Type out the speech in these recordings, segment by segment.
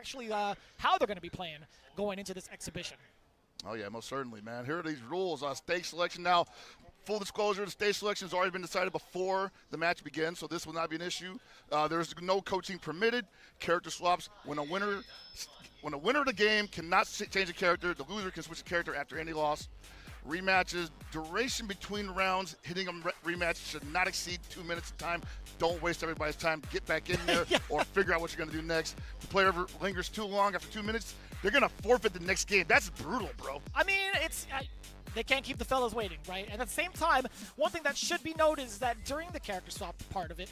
actually how they're going to be playing going into this exhibition. Oh, yeah, most certainly, man. Here are these rules. Stage selection now. Full disclosure, the stage selection has already been decided before the match begins, so this will not be an issue. There's no coaching permitted. Character swaps. When a winner of the game cannot change a character, the loser can switch a character after any loss. Rematches, duration between rounds, hitting a rematch should not exceed 2 minutes of time. Don't waste everybody's time. Get back in there or figure out what you're going to do next. If the player lingers too long after 2 minutes, they're going to forfeit the next game. That's brutal, bro. I mean, they can't keep the fellas waiting, right? And at the same time, one thing that should be noted is that during the character swap part of it,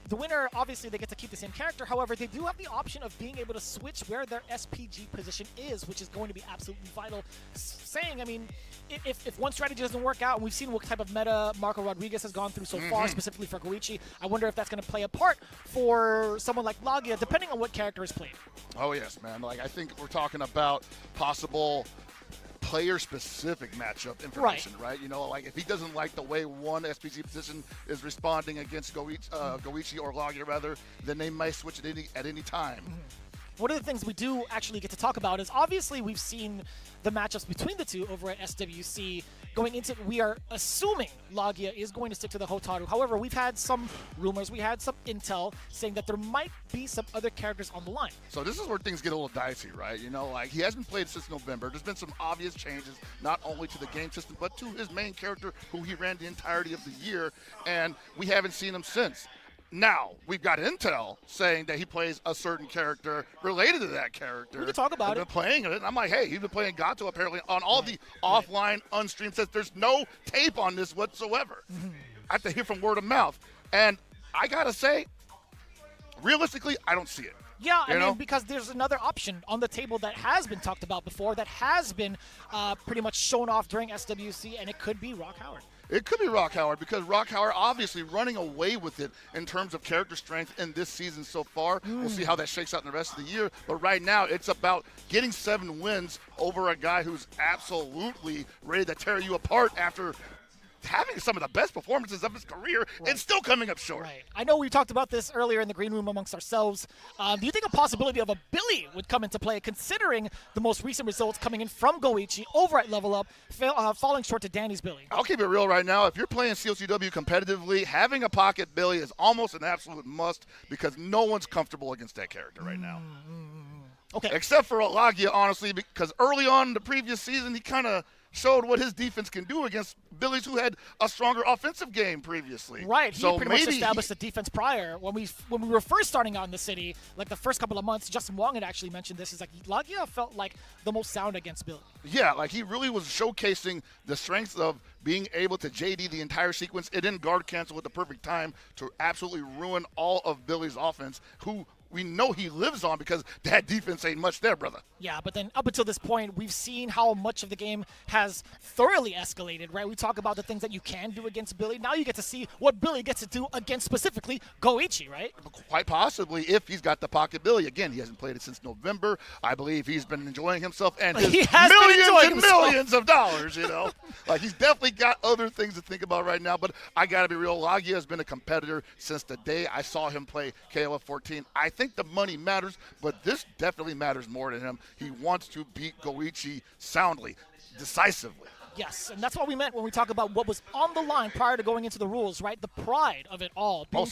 the winner, obviously, they get to keep the same character. However, they do have the option of being able to switch where their SPG position is, which is going to be absolutely vital. Saying, I mean, if one strategy doesn't work out, and we've seen what type of meta Marco Rodriguez has gone through so far, specifically for GO1, I wonder if that's going to play a part for someone like Laggia, depending on what character is played. Oh, yes, man. Like, I think we're talking about possible player-specific matchup information, right? You know, like if he doesn't like the way one SPG position is responding against GO1 or Laggia, rather, then they might switch it at any time. One of the things we do actually get to talk about is obviously we've seen the matchups between the two over at SWC. Going into, we are assuming Laggia is going to stick to the Hotaru. However, we've had some rumors, we had some intel saying that there might be some other characters on the line. So this is where things get a little dicey, right? You know, like he hasn't played since November. There's been some obvious changes, not only to the game system, but to his main character, who he ran the entirety of the year, and we haven't seen him since. Now, we've got intel saying that he plays a certain character related to that character. We can talk about it. I've been playing it, and I'm like, hey, he's been playing Gato apparently on all the offline, unstreamed sets. There's no tape on this whatsoever. I have to hear from word of mouth. And I got to say, realistically, I don't see it. Yeah, I mean, because there's another option on the table that has been talked about before, that has been pretty much shown off during SWC, and it could be Rock Howard. It could be Rock Howard, because Rock Howard obviously running away with it in terms of character strength in this season so far. We'll see how that shakes out in the rest of the year. But right now, it's about getting 7 wins over a guy who's absolutely ready to tear you apart after having some of the best performances of his career and still coming up short. Right. I know we talked about this earlier in the green room amongst ourselves. Do you think a possibility of a Billy would come into play, considering the most recent results coming in from GO1 over at Level Up, falling short to Danny's Billy? I'll keep it real right now. If you're playing COCW competitively, having a pocket Billy is almost an absolute must, because no one's comfortable against that character right now. Okay. Except for Laggia, honestly, because early on in the previous season, he kind of showed what his defense can do against Billies who had a stronger offensive game previously. Right, he pretty much established the defense prior. When we were first starting out in the city, like the first couple of months, Justin Wong had actually mentioned this. Is like Laggia felt like the most sound against Billy. Yeah, like he really was showcasing the strength of being able to JD the entire sequence and then guard cancel at the perfect time to absolutely ruin all of Billy's offense, who we know he lives on, because that defense ain't much there, brother. Yeah, but then up until this point, we've seen how much of the game has thoroughly escalated, right? We talk about the things that you can do against Billy. Now you get to see what Billy gets to do against specifically GO1, right? Quite possibly, if he's got the pocket Billy. Again, he hasn't played it since November. I believe he's been enjoying himself and his millions of dollars, you know. Like, he's definitely got other things to think about right now, but I got to be real. Laggia has been a competitor since the day I saw him play KOF 14. I think the money matters, but this definitely matters more to him. He wants to beat GO1 soundly, decisively. Yes, and that's what we meant when we talk about what was on the line prior to going into the rules, right? The pride of it all, being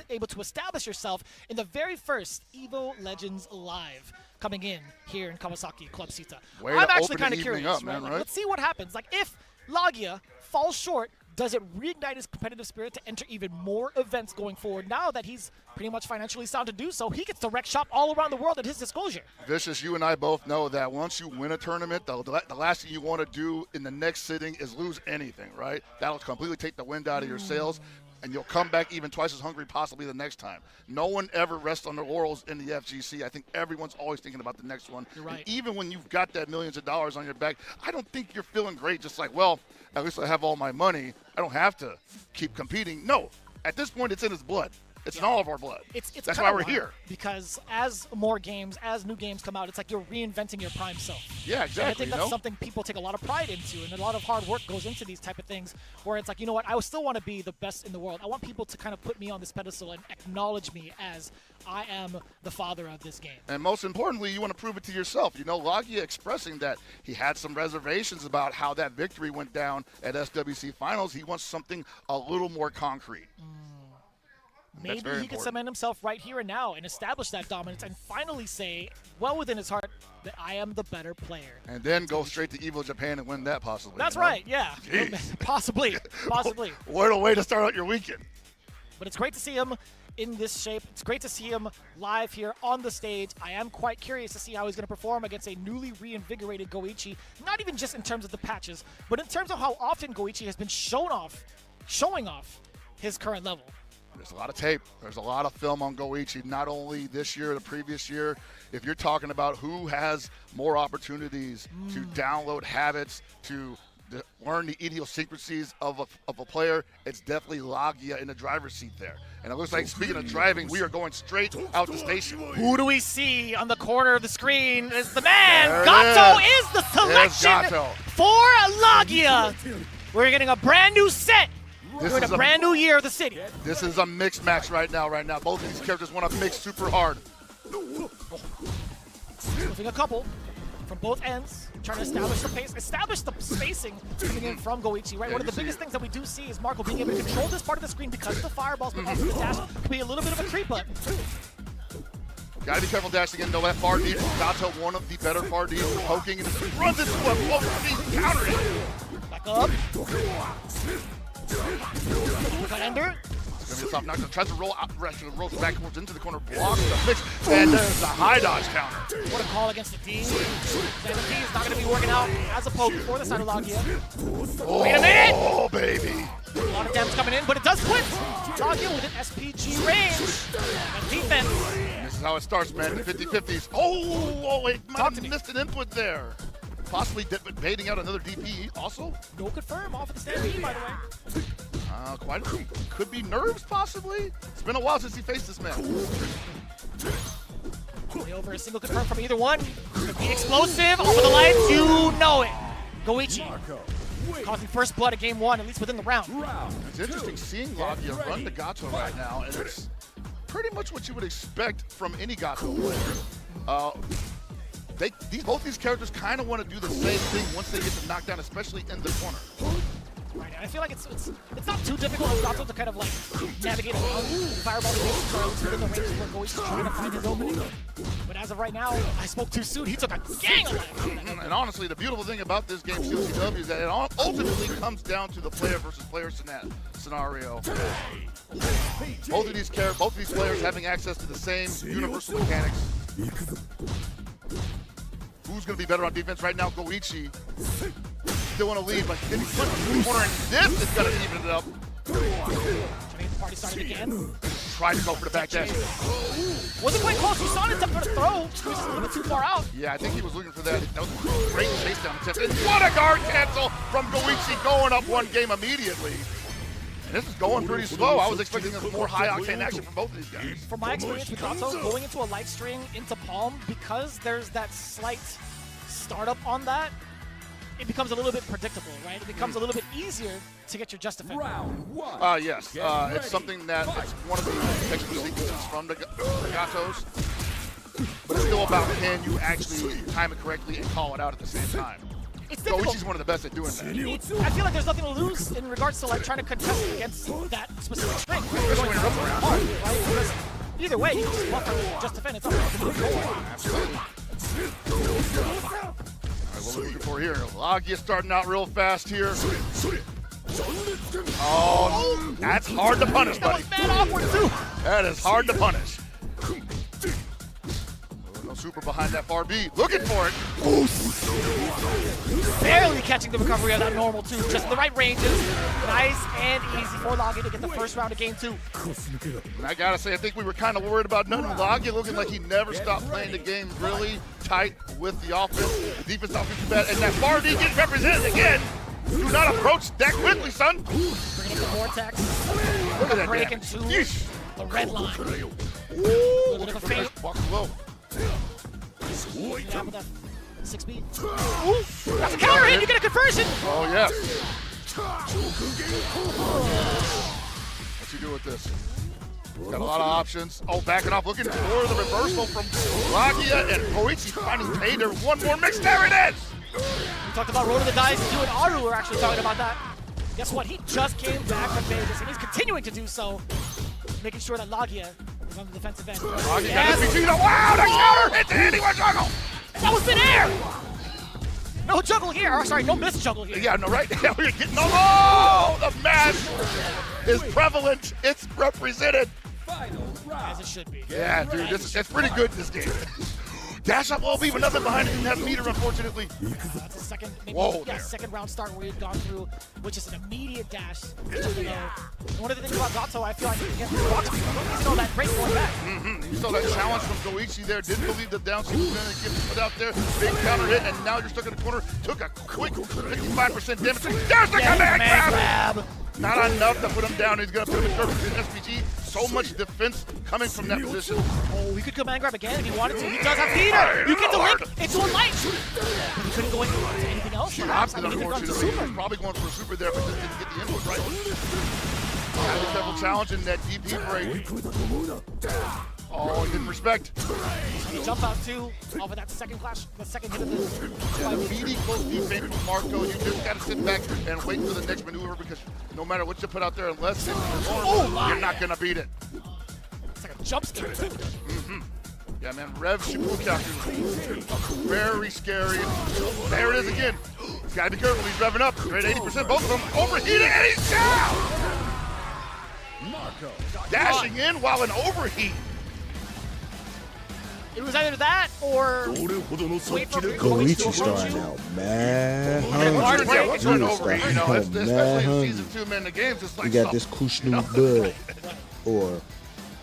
able to establish yourself in the very first EVO Legends Live coming in here in Kawasaki Club Sita. I'm actually kind of curious, right? Like, let's see what happens. Like, if Laggia falls short, does it reignite his competitive spirit to enter even more events going forward? Now that he's pretty much financially sound to do so, he gets to wreck shop all around the world at his disclosure. Vicious, you and I both know that once you win a tournament, the last thing you want to do in the next sitting is lose anything, right? That'll completely take the wind out of your sails, and you'll come back even twice as hungry possibly the next time. No one ever rests on their laurels in the FGC. I think everyone's always thinking about the next one. You're right. And even when you've got that millions of dollars on your back, I don't think you're feeling great just like, well, at least I have all my money. I don't have to keep competing. No, at this point, it's in his blood. It's in all of our blood. It's That's kinda why we're wild, here. Because as more games, as new games come out, it's like you're reinventing your prime self. Yeah, And exactly. I think that's something people take a lot of pride into, and a lot of hard work goes into these type of things. Where it's like, you know what, I still want to be the best in the world. I want people to kind of put me on this pedestal and acknowledge me as I am the father of this game. And most importantly, you want to prove it to yourself. You know, Laggia expressing that he had some reservations about how that victory went down at SWC Finals. He wants something a little more concrete. Maybe he could cement himself right here and now and establish that dominance and finally say, well within his heart, that I am the better player. And then go straight to Evo Japan and win that possibly. That's you know? right, yeah. Jeez. Possibly. What a way to start out your weekend. But it's great to see him in this shape. It's great to see him live here on the stage. I am quite curious to see how he's going to perform against a newly reinvigorated Goichi, not even just in terms of the patches, but in terms of how often Goichi has been showing off his current level. There's a lot of tape. There's a lot of film on Goichi, not only this year, the previous year. If you're talking about who has more opportunities to download habits, to learn the idiosyncrasies of a player, it's definitely Laggia in the driver's seat there. And it looks like, speaking of driving, we are going straight out the station. Who do we see on the corner of the screen? Is the man. There it Gato is. is the selection Gato. for Laggia. We're getting a brand new set. We're in a brand new year of the city. This is a mixed match right now. Both of these characters want to mix super hard. Moving a couple from both ends, trying to establish the pace, establish the spacing coming in from Goichi, right? Yeah, One of the biggest things that we do see is Marco being able to control this part of the screen because of the fireballs, but also the dash could be a little bit of a creep button. Gotta be careful dashing in, though. That far deep, Gato, one of the better far deep, poking and runs into a float speed, counter it. Back up. Got Ender. It's gonna be a soft knock. Tries to roll out, rolls backwards into the corner, blocks the mix, and there's the high dodge counter. What a call against the D. The D is not going to be working out as a poke for the side of Laggia. Wait a minute! Oh, baby. A lot of damage coming in, but it does quit. Laggia with an SPG range and defense. This is how it starts, man. 50-50s. Oh, wait, might have missed an input there. Possibly baiting out another DP also. No confirm off of the stampede, by the way. Quite a few. Could be nerves, possibly. It's been a while since he faced this man. Only over a single confirm from either one. Could be explosive. Over the lights, you know it. Goichi causing first blood at game one, at least within the round. It's interesting seeing Laggia run the Gato right now, and it's pretty much what you would expect from any Gato player. Both these characters kind of want to do the same thing once they get the knockdown, especially in the corner. Right, and I feel like it's not too difficult for Gato to kind of like navigate around fireball within the range where Goichi's trying to find his opening. But as of right now, I spoke too soon. He took a gang of life. And honestly, the beautiful thing about this game, CLCW, is that it ultimately comes down to the player versus player scenario. Both of these players having access to the same universal mechanics. Who's going to be better on defense right now? Goichi still in a lead, but then he's punched in the corner, and this is going to even it up. Trying to get the party started again. Tried to go for the back dash. Wasn't quite close. You saw it attempt for the throw. He was a little bit too far out. Yeah, I think he was looking for that. That was a great chase down attempt. And what a guard cancel from Goichi, going up one game immediately. And this is going pretty slow. I was expecting a more high-octane action from both of these guys. From my experience with Gato, going into a light string into palm, because there's that slight startup on that, it becomes a little bit predictable, right? It becomes a little bit easier to get your just defense. Yes. It's something that it's one of the technical sequences from the Gatos. But it's still about can you actually time it correctly and call it out at the same time. It's difficult. Goichi's one of the best at doing that. I feel like there's nothing to lose in regards to like trying to contest against that specific string. Especially when you're up around. Hard, right? Because either way, you can just buffer, just defend. It's up to you. Absolutely. All right, what we're looking for here. Laggia starting out real fast here. Oh, that's hard to punish, buddy. That was mad awkward too. That is hard to punish. No super behind that far B. Looking for it. Barely catching the recovery of that normal too. Just the right ranges. Nice and easy for Laggia to get the first round of game two. And I gotta say, I think we were kind of worried about nothing. Laggia looking like he never stopped playing the game really tight with the offense. The defense not too bad. And that far D gets represented again. Do not approach that quickly, son. Bringing up the vortex. Look at that Break damage. in two. Yeesh. The red line. Ooh, A little bit of a feint. Walks low. Yeah, with that 6B. Ooh, that's a counter hit. You get a conversion. Oh, yes. What's he do with this? Got a lot of options. Oh, backing off, looking for the reversal from Laggia, and Koichi finding pay. There's one more mix. There it is! We talked about rolling the dice and doing Aru. We're actually talking about that. Guess what? He just came back from Vegas, and he's continuing to do so, making sure that Laggia is on the defensive end. Laggia got his BG. Wow, the counter hit to anyone juggle! That was midair! No juggle here. Or, sorry, no miss juggle here. Yeah, no, right? Yeah, we're getting. Oh, the match is prevalent. It's represented. As it should be. Yeah, dude, it's pretty good in this game. Dash up, well, even nothing behind it. Didn't have meter, unfortunately. That's a second, maybe, Whoa, yeah, second round start where he had gone through, which is an immediate dash. One of the things about Gato, I feel like he can get box, he's all that great going back. You saw that challenge from Goichi there. Didn't believe the down smash was going to get put out there. Big counter hit, and now you're stuck in the corner. Took a quick 55% damage. There's the command grab! Not enough to put him down. He's going to put him in SPG. So much defense coming from that position. Oh, he could command grab again if he wanted to. He does have Peter. You get the link into a light. But he couldn't go into anything else. He opted, unfortunately. He was probably going for a super there, but just didn't get the input right. Had a double challenge in that DP break. Oh, he didn't respect. He jumps out too off of that second clash, the second hit of this. Yeah, beating close defense from Marco. You just got to sit back and wait for the next maneuver because no matter what you put out there, unless it's you're not going to beat it. It's like a jump scare. Yeah, man, Rev Shibuya, very scary. There it is again. He's got to be careful. He's revving up. Right, 80%. Both of them overheating, and he's down. Dashing in while in overheat. It was either that or wait for Koichi starting out mad hungry. Yeah, what's an overheat? You know, Mad especially in hungry. season 2, man, the games it's like You got this Kushnu bud, or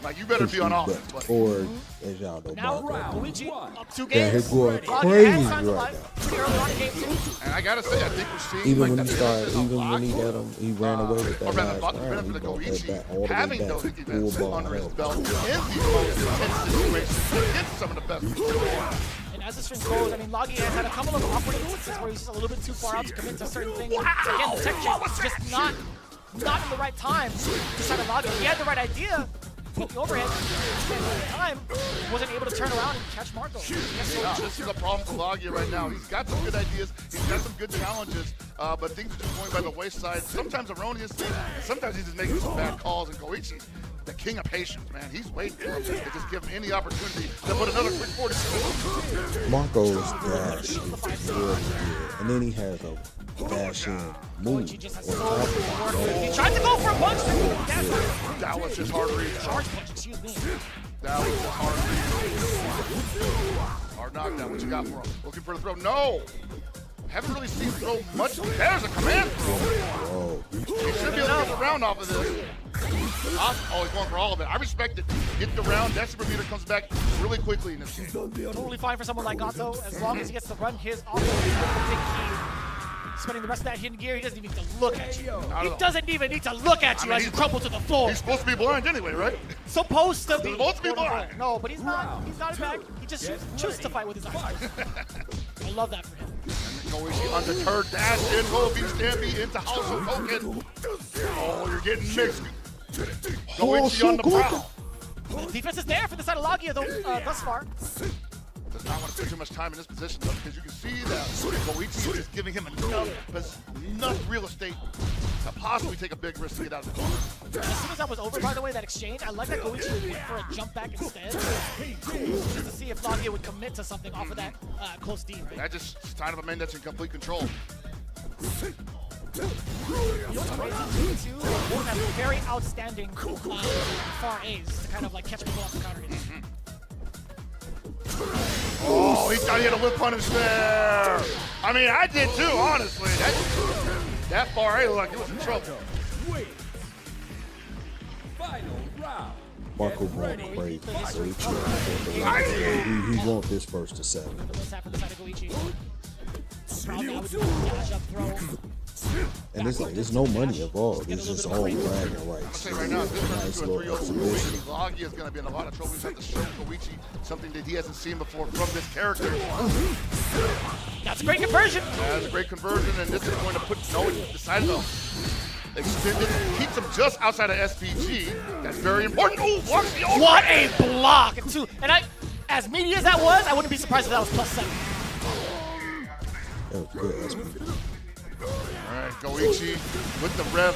like you better be on Kushnu offense, butt, buddy. or as y'all know, now Marco. Luigi up 2 Yeah, games. he's going Laggia crazy has signs of right life now. pretty early on in game 2. And I gotta say, I think we're seeing Even like when he the started, benefit of even when he Laggia, got him, he ran away with that or rather, last the round. benefit He of brought that Goichi back all the way having back those to events full ball under his health. belt in these most intense situations against some of the best. And as the string goes, I mean, Laggia has had a couple of awkward instances where he's just a little bit too far out to commit to certain things. Again, the tech check was just not in the right time to try to Laggia. He had the right idea, but the overhead at the time wasn't able to turn around and catch Marco. No, this is a problem for Laggia right now. He's got some good ideas. He's got some good challenges, but things are just going by the wayside. Sometimes erroneously, and sometimes he's just making some bad calls. And Goichi, the king of patience, man, he's waiting for him to just give him any opportunity to put another quick 40. Marco's dash is really good, and then he has a dash in move. He just has on so top much of work. it. He tried to go for a punch. That was just hard read. Charge punch, excuse me. That was just hard read. Hard knockdown. What you got for him? Looking for the throw. No. Haven't really seen him throw much. There's a command throw. Whoa. He should be able to get the round off of this. Oh, he's going for all of it. I respect it. Get the round. That super meter comes back really quickly in this game. Totally fine for someone like Gato, as long as he gets to run his offense with the big key. Spending the rest of that hidden gear, he doesn't even need to look at you. He doesn't even need to look at you as you crumble to the floor. He's supposed to be blind anyway, right? Supposed to be. He's supposed to be blind. No, but he's not. He's not back. He just chooses to fight with his eyes. I love that for him. Koichi undeterred, dash in, roll beat, stand beat into House of Koken. Oh, you're getting mixed. Koichi on the prowl. The defense is there for the side of Laggia, though, thus far. Does not want to put too much time in this position, though, because you can see that Koichi is giving him enough real estate to possibly take a big risk to get out of the corner. As soon as that was over, by the way, that exchange, I like that Goichi went for a jump back instead, just to see if Laggia would commit to something off of that close D, right? That just is kind of a man that's in complete control. You know what's crazy, too? Both have very outstanding far A's to kind of like catch people off the counter hit. Oh, he thought he had a whip punish there. I mean, I did too, honestly. That far A looked like he was in trouble. Marco going crazy. He wants this first to 7. What's happened to the side of Goichi? Strong now with the dash up throw. And it's like, there's no money involved. It's just all bragging rights. I'll say right now, if this turns Nice into a little 3-0 exhibition. Koichi, Laggia is going to be in a lot of trouble. He's have to show Koichi something that he hasn't seen before from this character. That's a great conversion. That's a great conversion, and this is going to put decided to extend it, keeps him just outside of SPG. That's very important. Oh, watch the overhead. What a block! And as meaty as that was, I wouldn't be surprised if that was +7. That was good. That's good. All right, Koichi with the rev.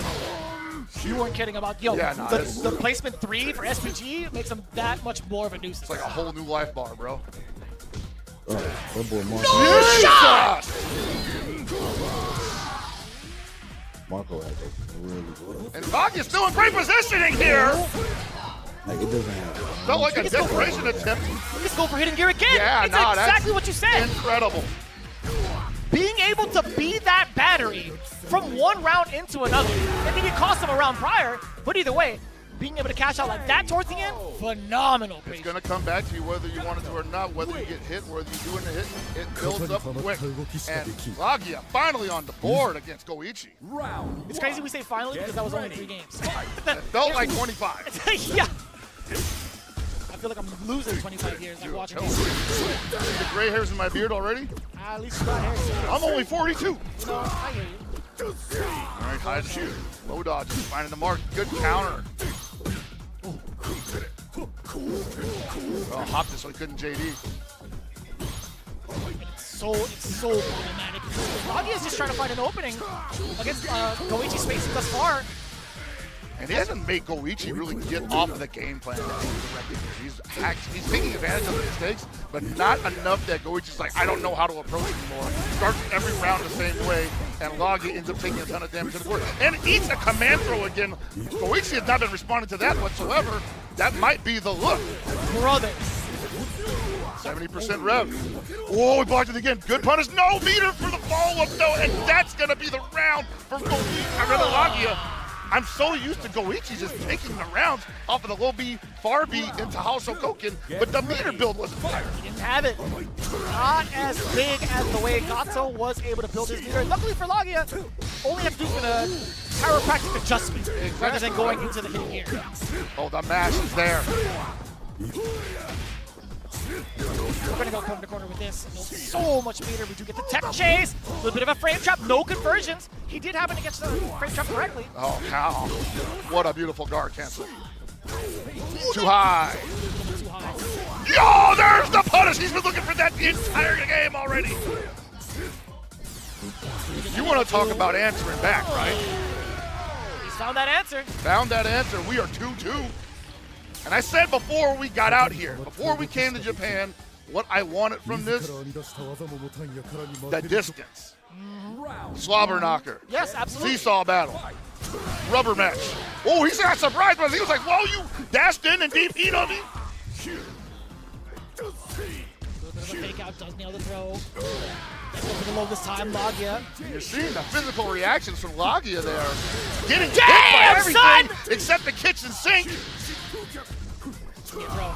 You weren't kidding about the placement 3 for SPG makes him that much more of a nuisance. It's like a whole new life bar, bro. That boy Marco. Marco had to really good. And Laggia's still in great positioning here. Like, it doesn't happen. Felt like a desperation attempt. Let's go for hidden gear again. Yeah, it's that's exactly what you said. Incredible. Being able to be that battery from one round into another. I think it cost him a round prior, but either way, being able to cash out like that towards the end, phenomenal. It's going to come back to you whether you want it to or not, whether you get hit, whether you're doing the hit, it builds up quick. And Laggia finally on the board against Koichi. It's crazy we say finally because that was only 3 games. It felt like 25. Yeah. I feel like I'm losing 25 years like watching this. The gray hairs in my beard already? At least you got hair. I'm only 42. You know, I hear you. All right, high to shoot. Low dodge, finding the mark. Good counter. Oh, hopped it so he couldn't JD. It's so problematic. Laggia is just trying to find an opening against Koichi's spacing thus far. And he hasn't made Koichi really get off of the game plan that he's directed. He's taking advantage of the mistakes, but not enough that Koichi's like, I don't know how to approach anymore. Starts every round the same way, and Laggia ends up taking a ton of damage to the board. And eats a command throw again. Koichi has not been responding to that whatsoever. That might be the look. Brothers. 70% rev. Oh, he blocked it again. Good punish. No meter for the follow-up, though, and that's going to be the round for Laggia. I'm so used to Koichi just taking the rounds off of the low B, far B into Haoshokoken, but the meter build wasn't fire. He didn't have it. Not as big as the way Gato was able to build his meter. Luckily for Laggia, only have to do a chiropractic adjustment rather than going into the hidden gear. Oh, the mash is there. We're going to go corner to corner with this. So much meter. We do get the tech chase. A little bit of a frame trap. No conversions. He did happen to get the frame trap correctly. Oh, cow. What a beautiful guard cancel. Too high. Too high. Yo, there's the punish. He's been looking for that the entire game already. You want to talk about answering back, right? He's found that answer. Found that answer. We are 2-2. And I said before we got out here, before we came to Japan, what I wanted from this, the distance. Slobber knocker. Yes, absolutely. Seesaw battle. Rubber match. Oh, he got surprised, but he was like, whoa, you dashed in and deep heat on me? A little bit of a fake out, does nail the throw. Let's go for the low this time, Laggia. You're seeing the physical reactions from Laggia there. Getting hit Damn, by everything son! except the kitchen sink. Throw.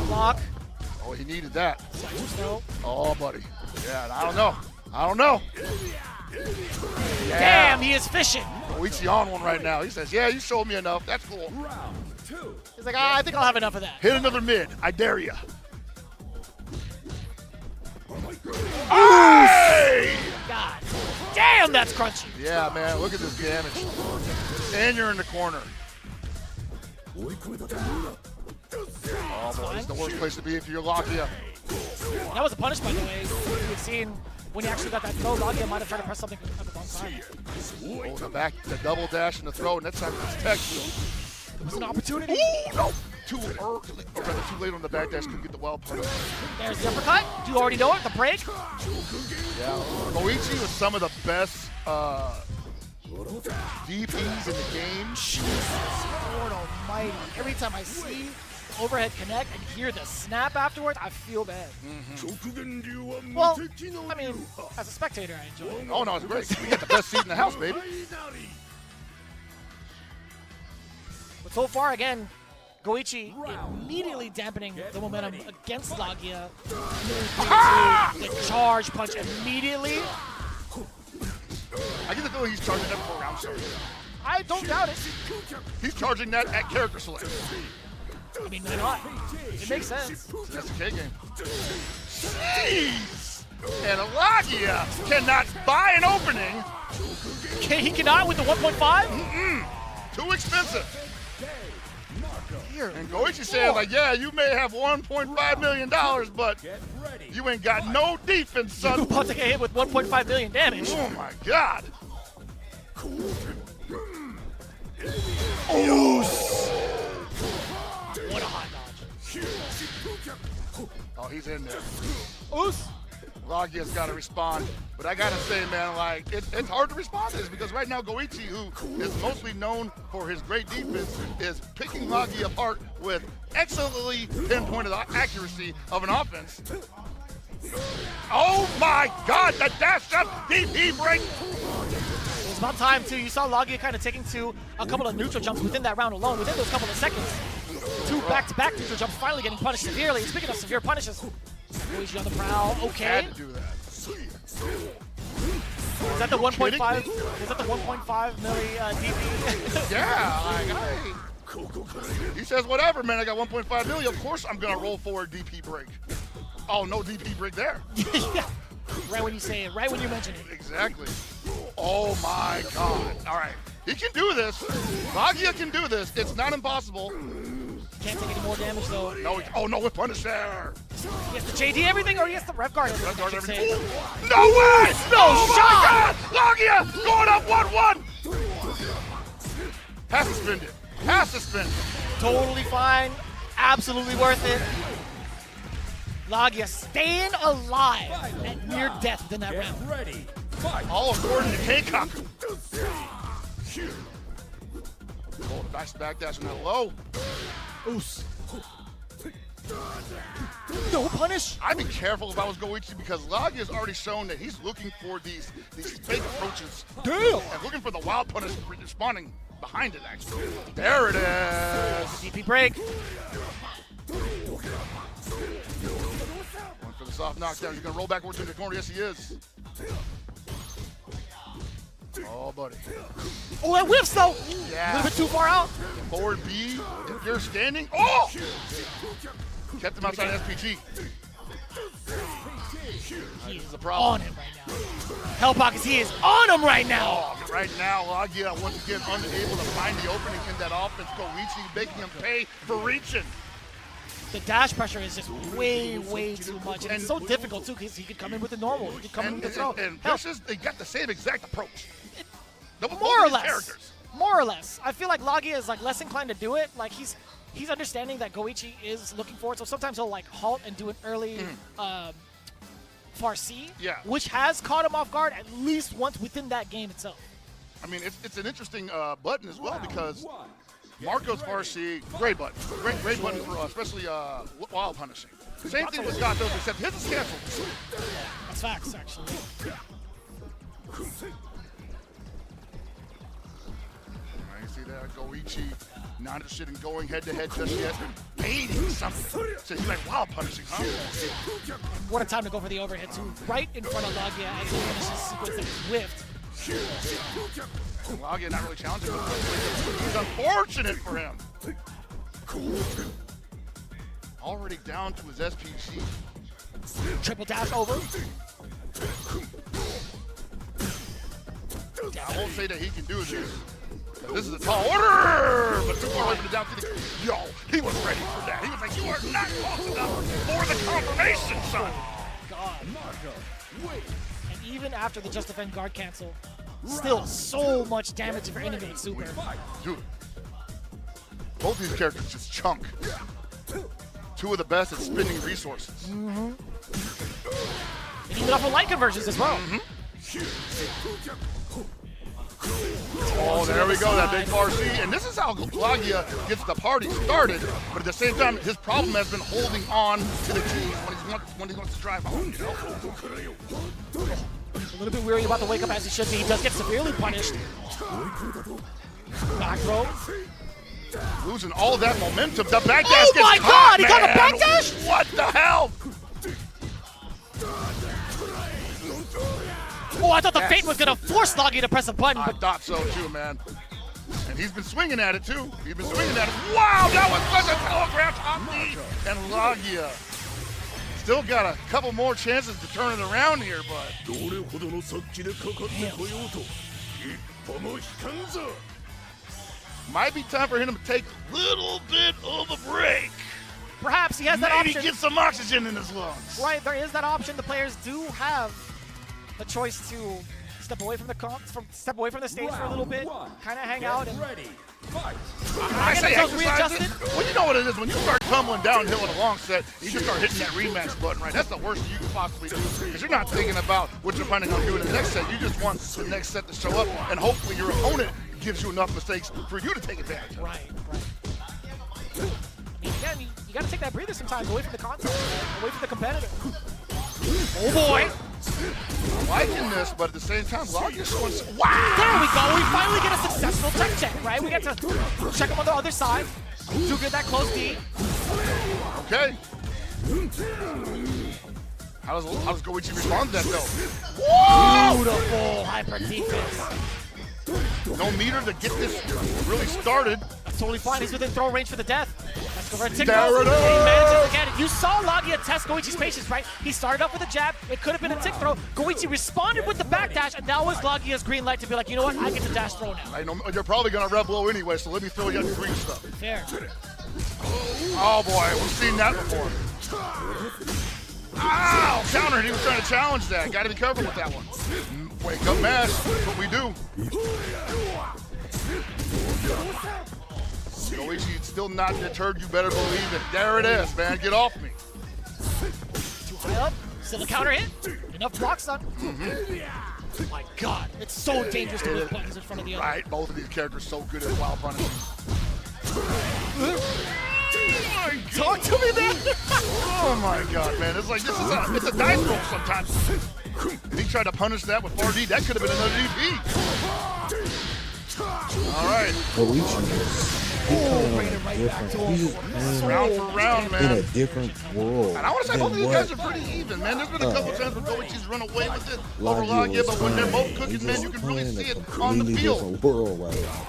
Block. Oh, he needed that. Throw. Oh, buddy. Yeah, I don't know. Yeah. Damn, he is fishing. Koichi on one right now. He says, yeah, you showed me enough. That's cool. He's like, I think I'll have enough of that. Hit another mid. I dare ya. Hey! God damn, that's crunchy. Yeah, man, look at this damage. And you're in the corner. Oh, boy, it's the worst place to be if you're Laggia. That was a punish, by the way. You've seen when he actually got that throw, Laggia might have tried to press something at the wrong time. Oh, the double dash and the throw, and that time it's tech. It was an opportunity. Ooh, no! Too early, or rather too late on the back dash, couldn't get the wild punish. There's the uppercut. Do you already know it? The break. Yeah, Koichi was some of the best DPs in the game. Lord almighty. Every time I see overhead connect and hear the snap afterwards, I feel bad. Well, I mean, as a spectator, I enjoy it. Oh, no, it's great. We got the best seat in the house, baby. But so far, again, Goichi immediately dampening the momentum against Laggia. The charge punch immediately. I get the feeling he's charging that before round start. I don't doubt it. He's charging that at character select. I mean, why not? It makes sense. That's the K game. Jeez! And Laggia cannot buy an opening. Okay, he cannot with the 1.5? Too expensive. Here. And Goichi said, like, yeah, you may have $1.5 million, but you ain't got no defense, son. About to get hit with 1.5 million damage. Oh my God. What a hot dodge. Oh, he's in there. Oos. Laggia's got to respond. But I got to say, man, like, it's hard to respond to this because right now Goichi, who is mostly known for his great defense, is picking Laggia apart with excellently pinpointed accuracy of an offense. Oh my God, the dash up DP break. It was about time, too. You saw Laggia kind of taking to a couple of neutral jumps within that round alone, within those couple of seconds. 2 back-to-back neutral jumps, finally getting punished severely. Speaking of severe punishes, Goichi on the prowl. Okay. Had to do that. Is that the 1.5? Is that the 1.5 milli DP? Yeah, like, hey. He says, whatever, man, I got 1.5 million. Of course I'm going to roll forward DP break. Oh, no DP break there. Yeah. Right when you say it, right when you mention it. Exactly. Oh, my God. All right. He can do this. Laggia can do this. It's not impossible. Can't take any more damage, though. No, oh, no, with punish there. He has the JD everything, or he has the rev guard everything. Rev guard I should everything. say. No way! No shot! My God! Laggia going up 1-1. Has to spend it. Has to spend it. Totally fine. Absolutely worth it. Laggia staying alive at near death within that round. Ready. All according to Keikaku. Oh, nice backdash on that low. Oos. No punish. I'd be careful if I was Goichi because Laggia has already shown that he's looking for these fake approaches. Damn. And looking for the wild punish responding behind it, actually. There it is. DP break. Going for the soft knockdown. He's going to roll backwards into the corner. Yes, he is. Oh, buddy. Oh, that whiffs, though. Yeah. A little bit too far out. Forward B, if you're standing. Oh! Kept him outside SPG. He is the problem. on him right now. Hell Pockets, he is on him right now. Oh, right now, Laggia once again unable to find the opening in that offense. Goichi making him pay for reaching. The dash pressure is just way, way too much. And it's so difficult, too, because he could come in with the normal. He could come in with the throw. And Hell, they got the same exact approach. more or less. Characters. More or less. I feel like Laggia is like less inclined to do it. Like he's understanding that Goichi is looking for it. So sometimes he'll like halt and do an early far C, which has caught him off guard at least once within that game itself. I mean, it's an interesting button as well because Marco's far C, great button. Great button for especially wild punishing. Same thing with Scott, except his is canceled. That's facts, actually. You see that? Goichi not interested in going head-to-head just yet. Baiting something. So he's like, wow, punishing, huh? What a time to go for the overhead, too. Right in front of Laggia as he finishes sequence that whiffed. Laggia not really challenging him. It's unfortunate for him. Already down to his SPG. Triple dash over. I won't say that he can do this. This is a tall order, but too far away from the down to yo, he was ready for that. He was like, you are not close enough for the confirmation, son. God. And even after the Just Defend guard cancel, still so much damage for Innovate Super. Dude, both these characters just chunk. Two of the best at spending resources. And even off of light conversions as well. Oh, there we go, that big far C. And this is how Laggia gets the party started. But at the same time, his problem has been holding on to the keys when he wants to drive home, you know? A little bit weary about to wake up as he should be. He does get severely punished. Back throw. Losing all that momentum. The backdash Oh gets my caught, God, he got a man. backdash? What the hell? Oh, I thought the Fate was gonna force Laggia to press a button, I but thought so too, man. And he's been swinging at it too. He's been swinging at it. Wow, that was such a telegraph top knee. And Laggia still got a couple more chances to turn it around here, but might be time for him to take a little bit of a break. perhaps he has that Maybe option. get some oxygen in his lungs. Right, there is that option. The players do have the choice to step away from the stage for a little bit, kind of hang out, and I say themselves exercise readjusted. it. Well, you know what it is. When you start tumbling downhill in a long set, you just start hitting that rematch button, right? That's the worst you can possibly do because you're not thinking about what you're planning on doing in the next set. You just want the next set to show up, and hopefully your opponent gives you enough mistakes for you to take advantage of. Right. I mean, you gotta take that breather sometimes, away from the concept, away from the competitor. Oh boy! I'm liking this, but at the same time, Laggia's showing. Wow! There we go. We finally get a successful tech check, right? We get to check him on the other side. Do get that close D. Okay. How does Goichi respond to that though? Beautiful hyper defense. No meter to get this really started. That's totally fine. He's within throw range for the death. Let's go for a tick There throw. it And he is. manages to get it. You saw Laggia test Goichi's patience, right? He started off with a jab. It could have been a tick throw. Goichi responded with the backdash, and that was Laggia's green light to be like, you know what? I get to dash throw now. I know you're probably gonna red blow anyway, so let me throw you out the green stuff. Fair. Oh boy, we've seen that before. Ow! Counter, he was trying to challenge that. Gotta be careful with that one. Wake up mash, that's what we do. Goichi still not deterred, you better believe it. There it is, man, get off me. Too high up. Still a counter hit. Enough blocks done. Oh my God. It's so dangerous to move buttons in front of the other. Right, both of these characters so good at wild punishing. Talk to me, man. Oh my God, man, it's like it's a dice roll sometimes. And he tried to punish that with 4D. That could have been another DP. All right. He's playing Round for round, in a man. different world. And I want to say than both of these what guys are pretty even, man. There's been a couple times where Goichi's run away with it over Laggia Laggia, but when they're both He's cooking, man, just you can really playing see a it on the completely field. different world right now.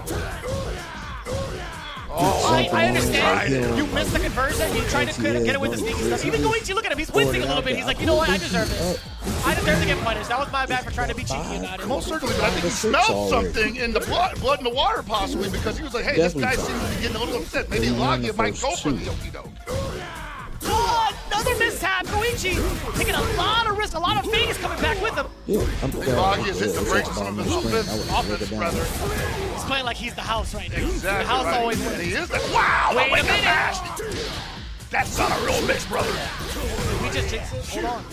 Oh, I understand. Right. You missed the conversion. You tried to get away with the sneaky stuff. Even Goichi, look at him. He's wincing a little bit. He's like, you know what? I deserve it. I deserve to get punished. That was my bad for trying to be cheeky about it. most certainly, but I think he smelled something in the blood in the water, possibly, because he was like, hey, this guy seems to be getting a little upset. Maybe Laggia might go for the okie doke. Oh, another mishap. Goichi taking a lot of risk. A lot of Vegas coming back with him. Yeah, Laggia's hitting the brakes on some of his offense, brother. He's playing like he's the house right now. Exactly. The house right. always And wins. he is that. Wow, Wait wait a minute. mash. That's not a real mix, brother. We just jinxed it. Hold on.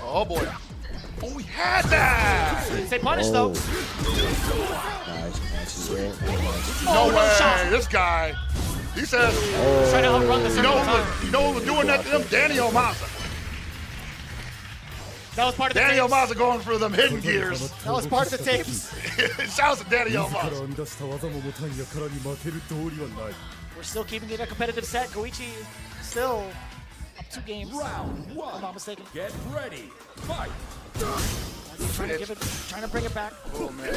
Oh boy. Oh, we had that. Say punish though. No no shot. way. This guy. He says, Trying to outrun the you circle know, time. who was doing that to them? Danny Omasa. That was part of the Danny tapes. Omasa going for them hidden gears. That was part of the tapes. Shouts to Danny Omasa. We're still keeping it a competitive set. Goichi still up 2 games. If I'm not mistaken. Get ready. Fight. Trying to bring it back. Oh, man.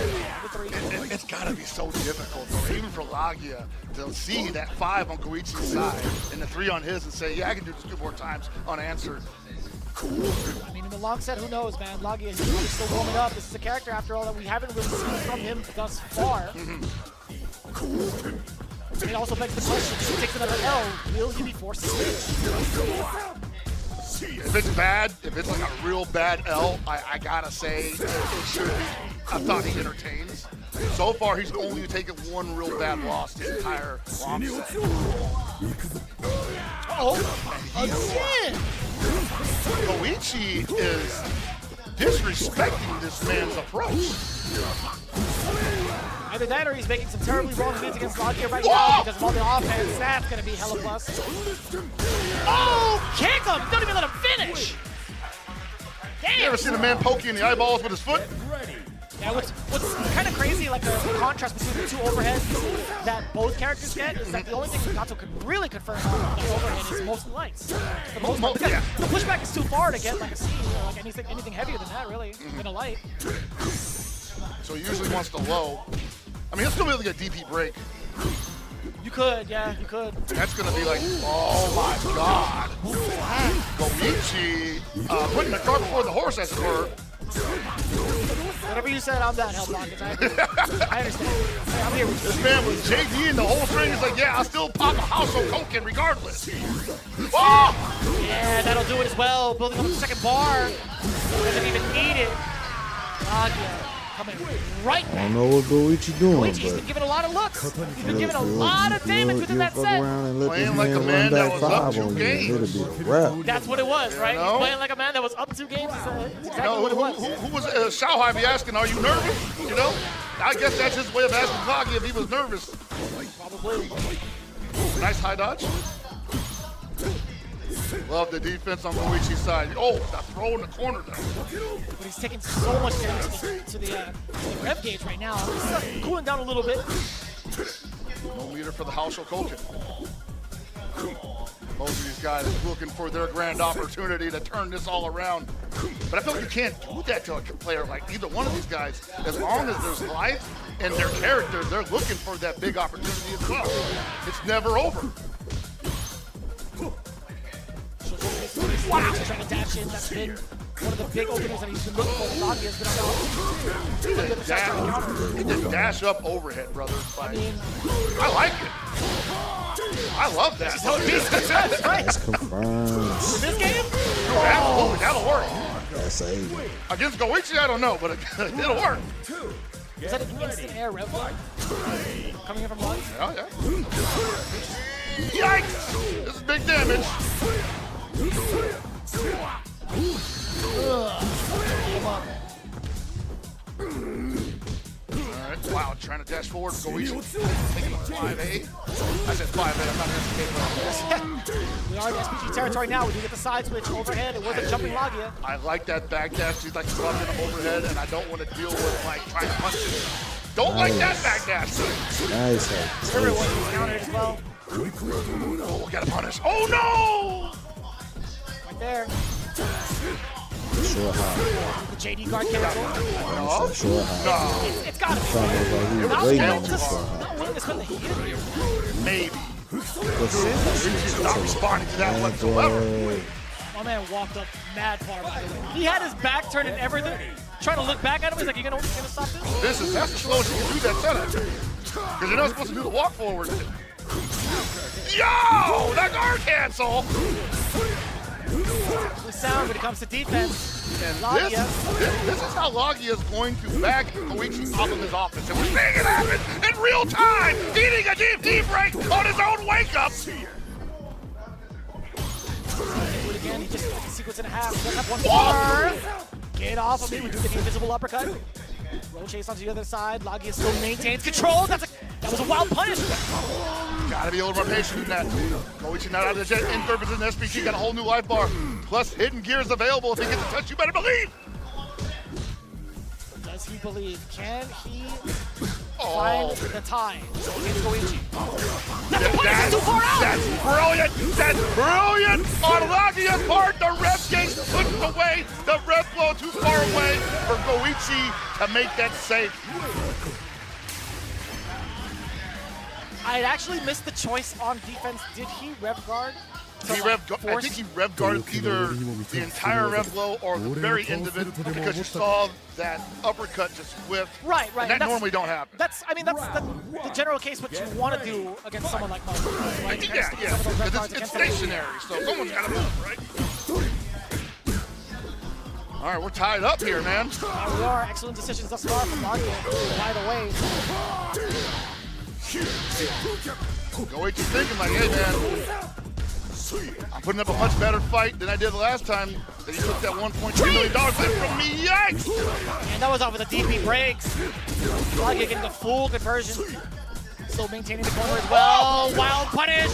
It's got to be so difficult, though, even for Laggia, to see that 5 on Goichi's side and the 3 on his and say, yeah, I can do this 2 more times unanswered. I mean, in the long set, who knows, man? Laggia is really still warming up. This is a character, after all, that we haven't really seen from him thus far. And it also begs the question, if he takes another L, will he be forced to switch? If it's bad, if it's like a real bad L, I gotta say it should be a thought he entertains. So far, he's only taken 1 real bad loss the entire long set. Oh, again! Goichi is disrespecting this man's approach. Either that or he's making some terribly wrong moves against Laggia right now because of all the offense. That's going to be hella plus. Oh, kick him! Don't even let him finish! You Damn! ever seen a man poke you in the eyeballs with his foot? Yeah, what's kind of crazy, like the contrast between the two overheads that both characters get, is that the only thing Gato could really confirm on the overhead is mostly lights. The pushback is too far to get like a C or like anything heavier than that, really, than a light. So he usually wants the low. I mean, he'll still be able to get DP break. You could, yeah, you could. That's gonna be like, oh my god. Goichi putting the cart before the horse, as it were. Whatever you said, I'm that, Hellblockers. I understand. Hey, I'm here with you. This man was JD and the whole string is like, yeah, I'll still pop a house on Koken regardless. Oh! Yeah, that'll do it as well. Building up the second bar. Doesn't even need it. Laggia coming right I back. don't know what Goichi doing, Goichi's been but giving a lot of looks. He's been giving a lot of damage within that set. Playing like a man that was up 2 games. It'll be a wrap. That's what it was, right? know? He's playing like a man that was up 2 games. It's exactly what it was. Who was Xiaohai be asking, are you nervous? You know? I guess that's his way of asking Laggia if he was nervous. Probably. Nice high dodge. Love the defense on Goichi's side. Oh, that throw in the corner there. But he's taking so much damage to the rev gauge right now. He's cooling down a little bit. No meter for the House of Koken. Most of these guys are looking for their grand opportunity to turn this all around. But I feel like you can't do that to a player like either one of these guys. As long as there's life and their character, they're looking for that big opportunity as well. It's never over. Wow. Trying to dash in. That's been one of the big openings that he's been looking for. Laggia's been on He did dash up overhead, brother. I mean, I like it. I love that. that's right. That's confirmed. In this game? Absolutely, that'll work. That's a Against Goichi, I don't know, but it'll work. Is that an instant air rev bar? Coming in from Laggia? Oh, yeah. Yikes! This is big damage. Come on. Alright, wow, trying to dash forward. Goichi taking 5A. I said 5A, I'm not going to We are in SPG territory now. We do get the side switch overhead. It wasn't jumping Laggia. I like that back dash. She's like rubbing him overhead, and I don't want to deal with like trying to punch it. Don't like that back dash. nice. Everyone is countered as well. Oh, we got to punish. Oh, no! Right there. Sure high. The JD guard cancel. No. Sure high. No. It's gotta be. Sound like he was Not waiting willing on to this one. not willing to spend the heat here. Maybe. Listen, She's not responding to that whatsoever. boy. My man walked up mad far, by the way. He had his back turned and everything. Trying to look back at him. He's like, you gonna stop this? That's the slowest you can do that setup. Because you're not supposed to do the walk forward. Yo! That guard cancel! The sound when it comes to defense. And Laggia. this is how Laggia is going to back Goichi off of his offense. And we're seeing it happen in real time! Eating a deep break on his own wake-up! Do it again. He just sequence and a half. He doesn't have one bar. Get off of me. We do get the invisible uppercut. Roll chase onto the other side. Laggia still maintains control. That was a wild punish. Gotta be a little more patient than that. Goichi not out of the jet. In third position, SPG got a whole new life bar. Plus hidden gears available if he gets a touch. You better believe! Does he believe? Can he find the tie against Goichi? That's a punish. That's too far out. That's brilliant! That's brilliant! On Laggia's part, the rev gauge pushed away. The rev flow too far away for Goichi to make that safe. I had actually missed the choice on defense. Did he rev guard? I think he rev guarded either the entire rev flow or the very end of it because you saw that uppercut just whiff. Right. And that normally don't happen. That's the general case what you want to do against someone like Mark. Right? Yeah. Because it's stationary, so someone's got to move, right? All right, we're tied up here, man. We are. Excellent decisions thus far from Laggia. By the way. Goichi's thinking like, hey, man, I'm putting up a much better fight than I did the last time that he took that $1.3 million clip from me. Yikes! And that was off of the DP breaks. Laggia getting the full conversion. Still maintaining the corner as well. Wild punish.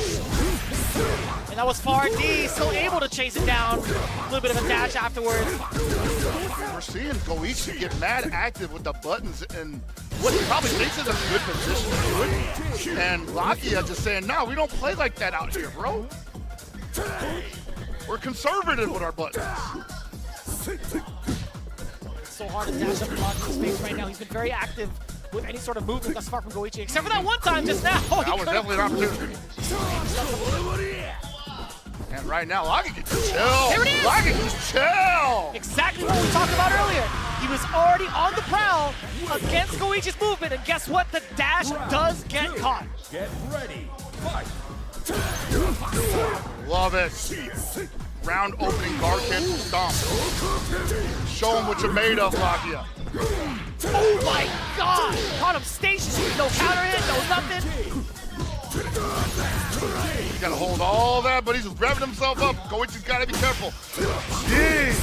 And that was far D, still able to chase it down. A little bit of a dash afterwards. We're seeing Goichi get mad active with the buttons and what he probably thinks is a good position to do it. And Laggia just saying, no, we don't play like that out here, bro. We're conservative with our buttons. It's so hard to dash up Laggia's face right now. He's been very active with any sort of movement thus far from Goichi, except for that one time just now. That was definitely an opportunity. And right now, Laggia can just chill. There it is. Laggia can just chill. Exactly what we talked about earlier. He was already on the prowl against Goichi's movement, and guess what? The dash does get caught. Get ready. Fight. Love it. Round opening guard kick stomp. Show him what you're made of, Laggia. Oh my God! Caught him stationary, no counter hit, no nothing. He's got to hold all that, but he's revving himself up. Goichi's got to be careful. Jeez.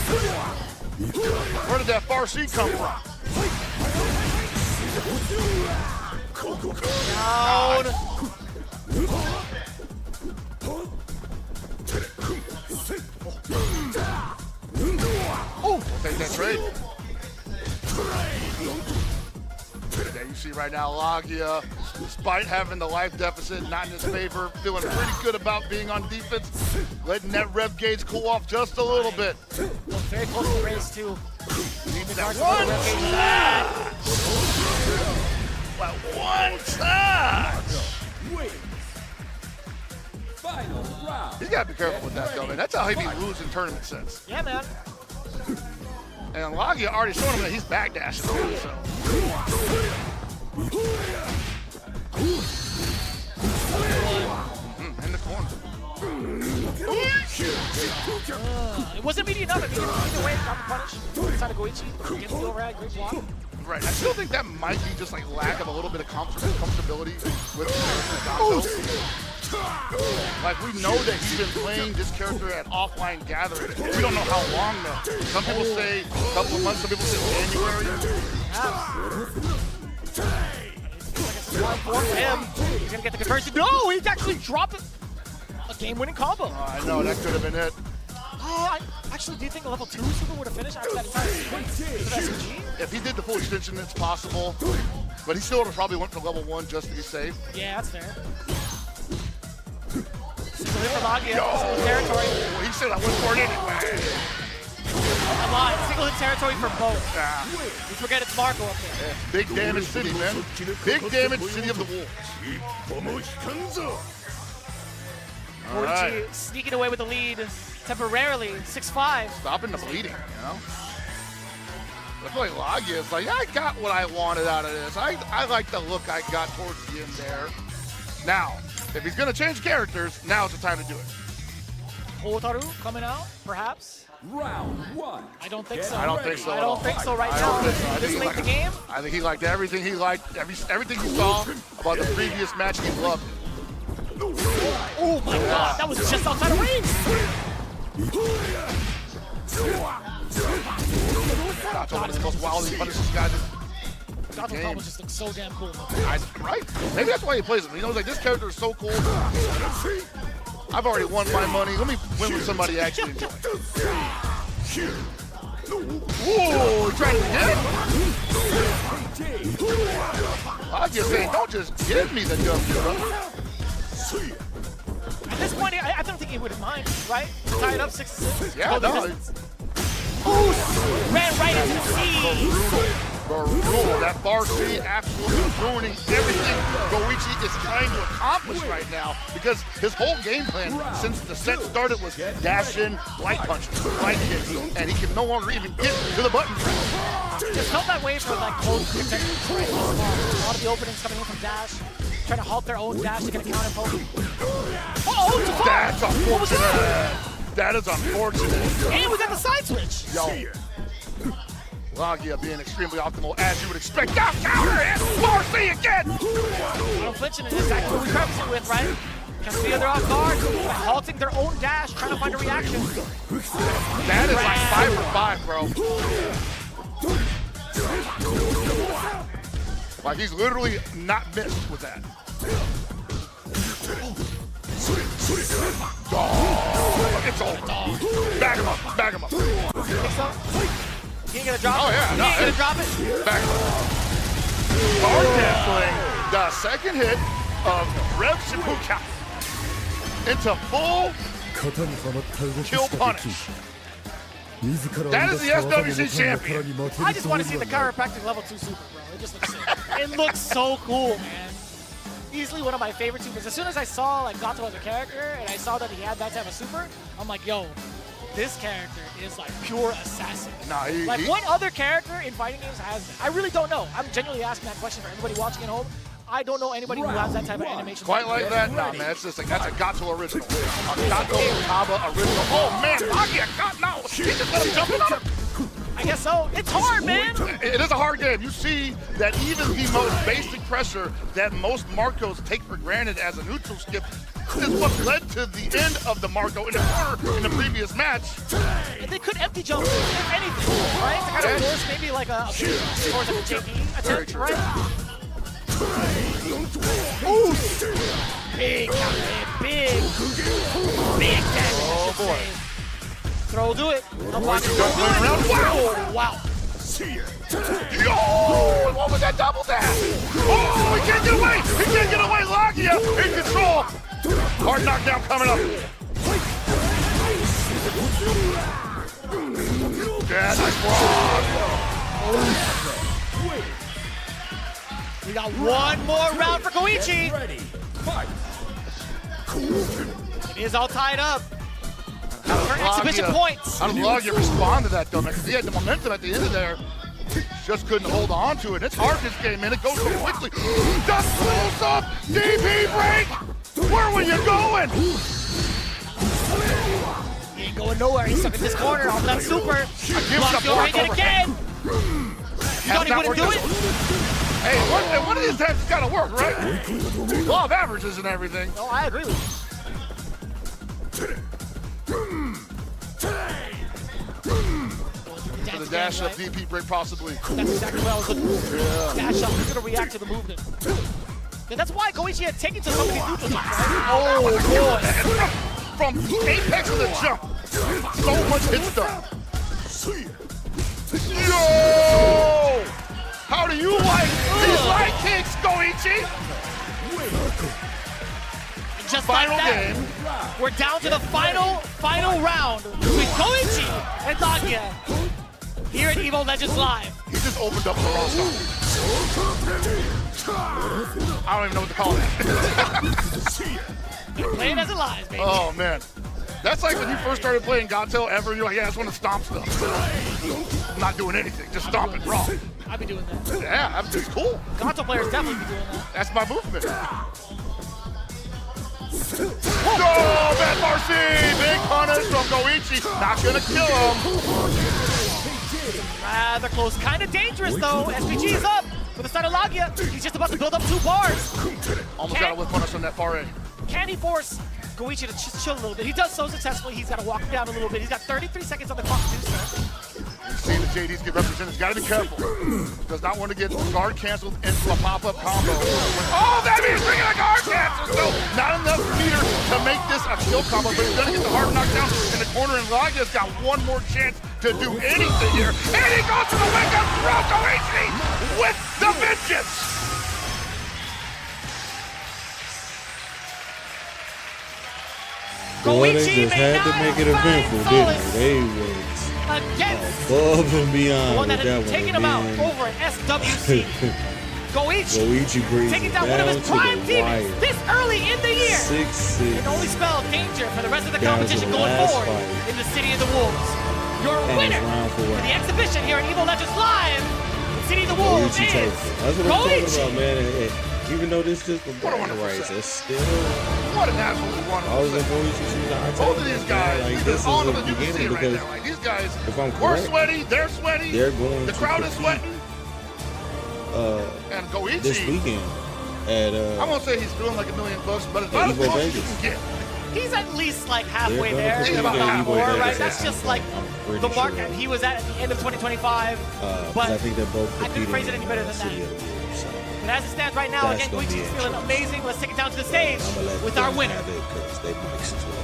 Where did that far C come from? Down. Oh, take that trade. There you see right now, Laggia, despite having the life deficit not in his favor, feeling pretty good about being on defense, letting that rev gauge cool off just a little bit. Look very close to the race too. Needs that one touch. One touch. Win. Final round. He's got to be careful with that, though, man. That's how he be losing tournament sets. Yeah, man. And Laggia already showing him that he's backdashing too, so. In the corner. It wasn't immediate enough. Either way, got the punish. Inside of Goichi. Gets the overhead. Great block. Right. I still think that might be just like lack of a little bit of comfortability with Danto. Like, we know that he's been playing this character at offline gatherings. We don't know how long though. Some people say a couple of months, some people say January. One for him. He's gonna get the conversion. No, he's actually dropped a game-winning combo. I know, that could have been it. Actually, do you think level 2 super would have finished after that entire sequence of SMG? If he did the full extension, it's possible. But he still would have probably went for level 1 just to be safe. Yeah, that's fair. Single hit for Laggia. Single territory. Well, he said I went for it anyway. I'm lying. Single hit territory for both. Yeah. You forget it's Marco up there. Yeah. Big damage city, man. Big damage city of the wolves. All right. Goichi sneaking away with the lead temporarily, 6-5. Stopping the bleeding, you know? I feel like Laggia is like, I got what I wanted out of this. I like the look I got towards the end there. Now, if he's going to change characters, now's the time to do it. Hotaru coming out, perhaps? Round 1. I don't think so. I don't think so I at don't all. think so right I now. don't think so. I think This he late liked in the game? I think he liked everything he liked, everything he saw about the previous match he loved. Oh my God, that was just outside of range. That's one of the most wildly punishes guys. Gato combo just looks so damn cool. Right? Maybe that's why he plays him. He knows like this character is so cool. I've already won my money. Let me win with somebody I actually enjoy. Ooh, trying to get it. I'm just saying, don't just give me the W, brother. At this point, I don't think he would have minded, right? Tie it up 6-6. Yeah, no. Ooh, ran right into the sea. Brutal. That bar C absolutely ruining everything Goichi is trying to accomplish right now because his whole game plan since the set started was dash in, light punch, light kick, and he can no longer even get to the buttons. Just felt that way for like close protections right now. A lot of the openings coming in from dash, trying to halt their own dash to get a counter poke. Oh, it's a fire! That's unfortunate. That is unfortunate. And we got the side switch. Yo. Laggia being extremely optimal as you would expect. Down counter hit! Bar C again! I'm flinching is exactly what we preface it with, right? Catch the other off guard by halting their own dash, trying to find a reaction. That is like 5 for 5, bro. Like he's literally not missed with that. Oh, it's over. Back him up. Back him up. Think so? He ain't gonna drop it. Oh, yeah. He No, ain't gonna drop it. Back him up. Hard canceling the second hit of Rev Shibuya into full kill punish. That is the SWC champion. I just want to see the chiropractic level 2 super, bro. It just looks sick. It looks so cool, man. Easily one of my favorite supers. As soon as I saw like Gato as a character and I saw that he had that type of super, I'm like, yo, this character is like pure assassin. Nah, What other character in fighting games has that? I really don't know. I'm genuinely asking that question for everybody watching at home. I don't know anybody who has that type of animation. Quite like that? Nah, man. It's just like, that's a Gato original. A Gato Taba original. Oh, man. Laggia got no. He just let him jump in on him. I guess so. It's hard, man. It is a hard game. You see that even the most basic pressure that most Marcos take for granted as a neutral skip is what led to the end of the Marco in the corner in the previous match. And they could empty jump, if anything, right? To kind of force maybe like a JP attempt, right? Ooh! Big counter, big damage. Oh boy. Throw, do it. Unblock it, Don't do it. round. Wow! Wow. Yo! What was that double dash? Oh, he can't get away! He can't get away! Laggia in control! Hard knockdown coming up. Yeah, nice block. We got one more round for Goichi. Ready, fight. It is all tied up. For exhibition points. How did Laggia respond to that, though? Because he had the momentum at the end of there. Just couldn't hold on to it. It's hard this game, man. It goes so quickly. Just close up. DP break. Where were you going? He ain't going nowhere. He's stuck in this corner off that super. Block Block it again. You thought he wouldn't do it? Hey, one of these times it's gotta work, right? Law of averages and everything. No, I agree with you. For the dash up, DP break possibly. That's exactly what I was looking for. Yeah. Dash up. He's gonna react to the movement. And that's why Goichi had taken to some of these neutral jumps, right? Oh boy! From apex to the jump, so much hit stuff. Yo! How do you like these light kicks, Goichi? Just Final like that, game. we're down to the final round with Goichi and Laggia here at EVO Legends Live. He just opened up the roster. I don't even know what to call that. Playing as it lies, baby. Oh man. That's like when you first started playing Gato ever, you're like, yeah, I just want to stomp stuff. I'm not doing anything, just stomping raw. I'd be doing that. Yeah, it's cool. Gato players definitely be doing that. That's my movement. Oh, Matt Marcy! Big punish from Goichi. Not gonna kill him. Rather close. Kind of dangerous, though. SPG is up with the start of Laggia. He's just about to build up 2 bars. Almost got a whip punish on that far end. Can he force Goichi to just chill a little bit? He does so successfully. He's got to walk him down a little bit. He's got 33 seconds on the clock to do so. You've seen the JDs get represented. He's got to be careful. Does not want to get guard canceled into a pop-up combo. Oh, that means bringing a guard cancel. So not enough meter to make this a kill combo, but he's going to get the hard knockdown in the corner, and Laggia's got one more chance to do anything here. And he goes to the wake up throw. Goichi with the vengeance. Boy, they Goichi just may had to not make it find eventful, solace didn't they? They was against above and the beyond one that with had that taken one. him out Man. over at SWC. Goichi Goichi brings taking it down one of his to prime the demons wire. this early in the year. 6-6. It only spells danger for the rest of the That was competition the going last forward fight. in the City of the Wolves. Your And winner it's round for 4. the exhibition here at EVO Legends Live, the City of the Wolves Goichi is takes it. That's what I'm talking Goichi. about, man. Even though this just was What a bragging wonderful rights, set. it's still. What an absolute I was wonderful in set. Goichi shoes. Both of these guys, like, this this is all the of them, you can see beginning it right because now. Like, these guys, if I'm we're correct, sweaty, they're sweaty, they're going the to crowd is compete, sweating, and this Goichi, weekend at I won't say he's doing like $1 million, but it's about as Evo close as you Vegas. can get. He's at least like halfway They're there, gonna if compete not at more, Evo right? Vegas, That's just like pretty the mark sure. he was at the end of 2025. because But I think they're both I couldn't competing phrase it any better in than City that. of the Wolves, so. But as it stands right now, That's again, gonna be Goichi's feeling interesting. amazing. Let's take it down to the stage I'm gonna let with our them winner. have it 'cause they mix as well.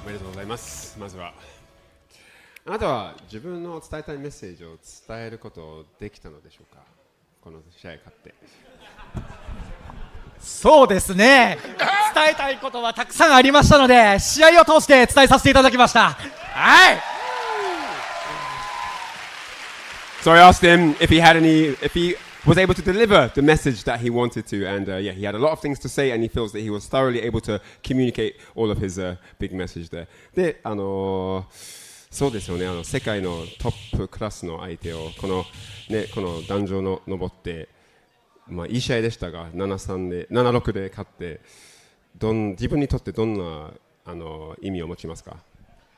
おめでとうございます。まずはあなたは自分の伝えたいメッセージを伝えることできたのでしょうか。この試合勝って。そうですね。伝えたいことはたくさんありましたので、試合を通して伝えさせていただきました。はい。So I asked him if he was able to deliver the message that he wanted to, and yeah, he had a lot of things to say, and he feels that he was thoroughly able to communicate all of his big message there. で、そうですよね。世界のトップクラスの相手をこの壇上の登って、まあいい試合でしたが、7-3で7-6で勝って、自分にとってどんな意味を持ちますか？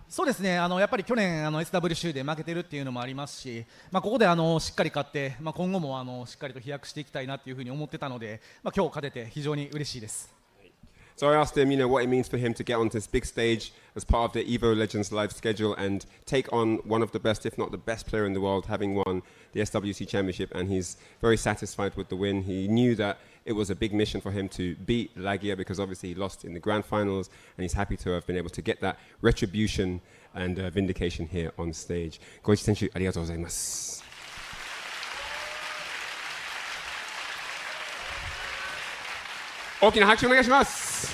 そうですね。やっぱり去年SWC で負けてるっていうのもありますし、ここでしっかり勝って、今後もしっかりと飛躍していきたいなっていうふうに思ってたので、今日勝てて非常に嬉しいです。So I asked him, what it means for him to get onto this big stage as part of the Evo Legends live schedule and take on one of the best, if not the best player in the world, having won the SWC Championship, and he's very satisfied with the win. He knew that it was a big mission for him to beat Laggia because obviously he lost in the grand finals, and he's happy to have been able to get that retribution and vindication here on stage. 小市選手、ありがとうございます。大きな拍手お願いします。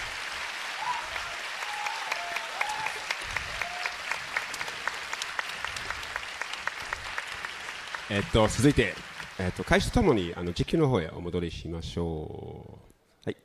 続いて、開始とともに実況の方へお戻りしましょう。はい。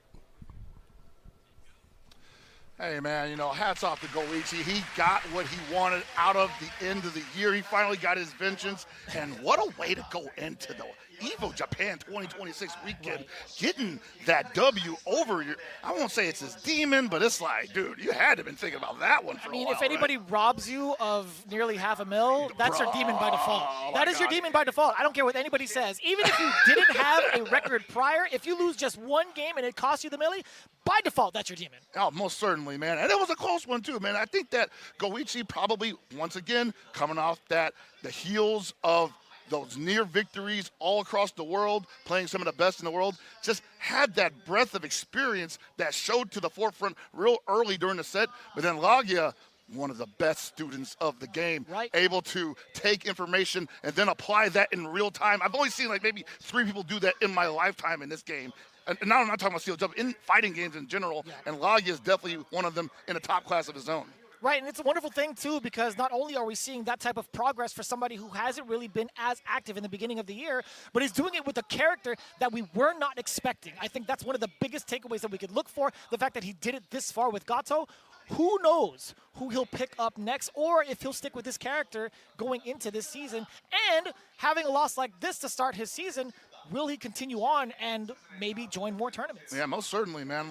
Hey man, hats off to Goichi. He got what he wanted out of the end of the year. He finally got his vengeance, and what a way to go into the Evo Japan 2026 weekend, getting that W over your, I won't say it's his demon, but it's like, dude, you had to have been thinking about that one for a while. If anybody robs you of nearly $500,000, that's your demon by default. That is your demon by default. I don't care what anybody says. Even if you didn't have a record prior, if you lose just one game and it costs you the milli, by default, that's your demon. Oh, most certainly, man. And it was a close one, too, man. I think that Goichi probably, once again, coming off the heels of those near victories all across the world, playing some of the best in the world, just had that breadth of experience that showed to the forefront real early during the set. But then Laggia, one of the best students of the game, able to take information and then apply that in real time. I've only seen like maybe 3 people do that in my lifetime in this game. And now I'm not talking about CLW, in fighting games in general, and Laggia is definitely one of them in a top class of his own. Right, and it's a wonderful thing, too, because not only are we seeing that type of progress for somebody who hasn't really been as active in the beginning of the year, but he's doing it with a character that we were not expecting. I think that's one of the biggest takeaways that we could look for, the fact that he did it this far with Gato. Who knows who he'll pick up next, or if he'll stick with this character going into this season. And having a loss like this to start his season, will he continue on and maybe join more tournaments? Yeah, most certainly, man.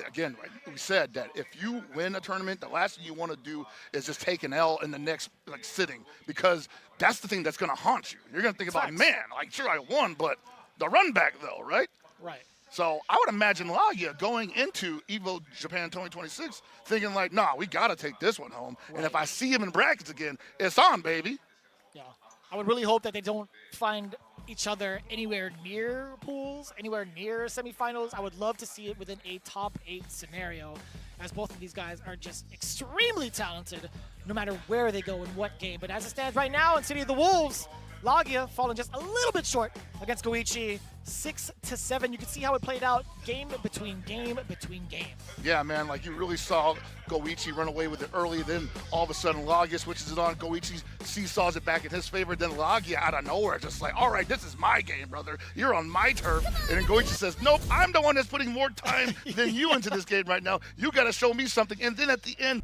Again, we said that if you win a tournament, the last thing you want to do is just take an L in the next sitting, because that's the thing that's going to haunt you. You're going to think about, man, sure I won, but the run back though, right? Right. So I would imagine Laggia going into Evo Japan 2026 thinking nah, we got to take this one home. Right. And if I see him in brackets again, it's on, baby. Yeah. I would really hope that they don't find each other anywhere near pools, anywhere near semifinals. I would love to see it within a top 8 scenario, as both of these guys are just extremely talented no matter where they go in what game. But as it stands right now in City of the Wolves, Laggia falling just a little bit short against Goichi, 6-7. You can see how it played out game between game between game. Yeah, man, you really saw Goichi run away with it early, then all of a sudden Laggia switches it on. Goichi seesaws it back in his favor, then Laggia out of nowhere just all right, this is my game, brother. You're on my turf. And then Goichi says, nope, I'm the one that's putting more time than you into this game right now. You got to show me something. And then at the end,